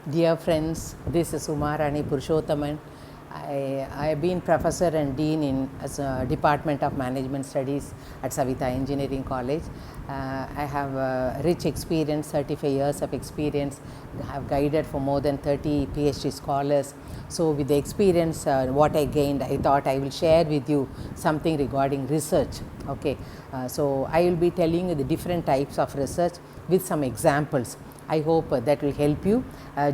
Dear friends, this is Umarani Purushothaman. I have been professor and dean in as a Department of Management Studies at Savitha Engineering College. I have rich experience, 35 years of experience. I have guided for more than 30 PhD scholars. So with the experience, what I gained, I thought I will share with you something regarding research. Okay, so I will be telling you the different types of research with some examples. I hope that will help you.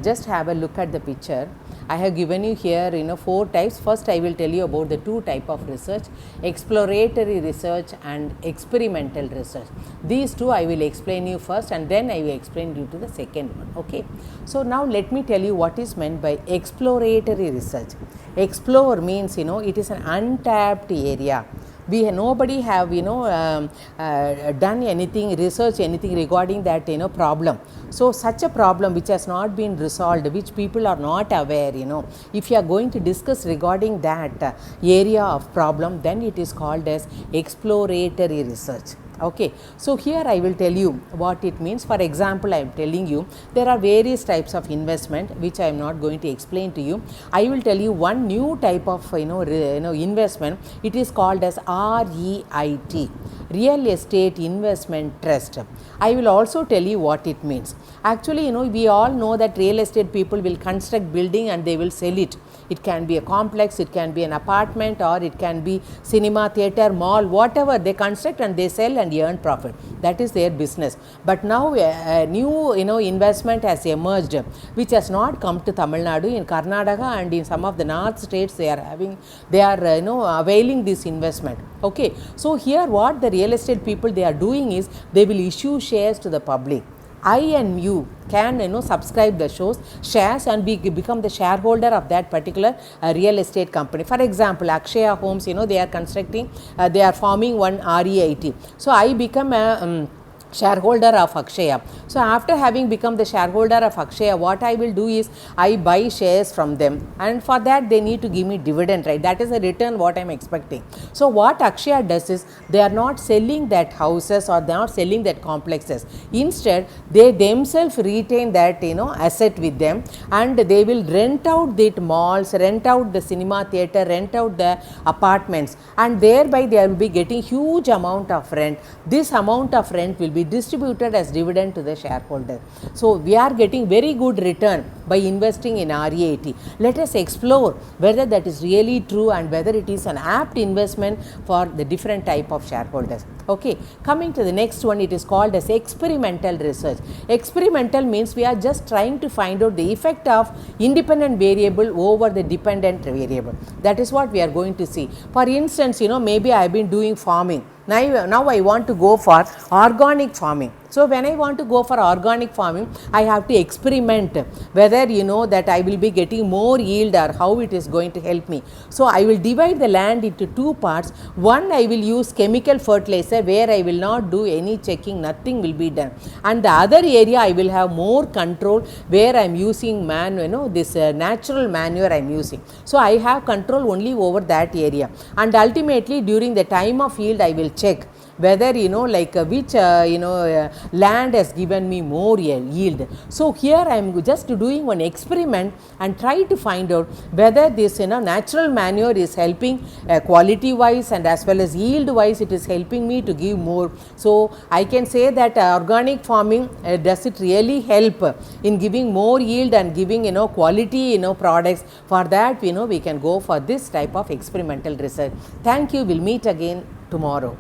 Just have a look at the picture. I have given you here 4 types. First I will tell you about the 2 type of research, exploratory research and experimental research. These 2 I will explain you first and then I will explain you to the second one. Okay. So now let me tell you what is meant by exploratory research. Explore means it is an untapped area. Nobody have done anything, research anything regarding that problem. So such a problem which has not been resolved, which people are not aware, if you are going to discuss regarding that area of problem, then it is called as exploratory research. Okay, so here I will tell you what it means. For example, I am telling you there are various types of investment which I am not going to explain to you. I will tell you one new type of investment. It is called as REIT, Real Estate Investment Trust. I will also tell you what it means. Actually, we all know that real estate people will construct building and they will sell it. It can be a complex, it can be an apartment, or it can be cinema, theatre, mall, whatever they construct and they sell and earn profit. That is their business. But now a new investment has emerged which has not come to Tamil Nadu. In Karnataka and in some of the north states they are availing this investment. Okay, so here what the real estate people they are doing is they will issue shares to the public. I and you can subscribe the shares and become the shareholder of that particular real estate company. For example, Akshaya Homes, they are constructing, they are forming one REIT. So I become a shareholder of Akshaya. So after having become the shareholder of Akshaya, what I will do is I buy shares from them, and for that they need to give me dividend, right? That is a return what I am expecting. So what Akshaya does is they are not selling that houses or they are not selling that complexes. Instead they themselves retain that asset with them, and they will rent out the malls, rent out the cinema theatre, rent out the apartments, and thereby they will be getting huge amount of rent. This amount of rent will be distributed as dividend to the shareholder. So we are getting very good return by investing in REIT. Let us explore whether that is really true and whether it is an apt investment for the different type of shareholders. Okay, coming to the next one, it is called as experimental research. Experimental means we are just trying to find out the effect of independent variable over the dependent variable. That is what we are going to see. For instance, maybe I have been doing farming. Now I want to go for organic farming. So when I want to go for organic farming, I have to experiment whether that I will be getting more yield or how it is going to help me. So I will divide the land into 2 parts. One, I will use chemical fertilizer where I will not do any checking, nothing will be done. And the other area I will have more control where I am using this natural manure I am using. So I have control only over that area, and ultimately during the time of yield I will check whether which land has given me more yield. So here I am just doing one experiment and try to find out whether this natural manure is helping quality wise and as well as yield wise, it is helping me to give more. So I can say that organic farming does it really help in giving more yield and giving quality products. For that we can go for this type of experimental research. Thank you. We'll meet again tomorrow.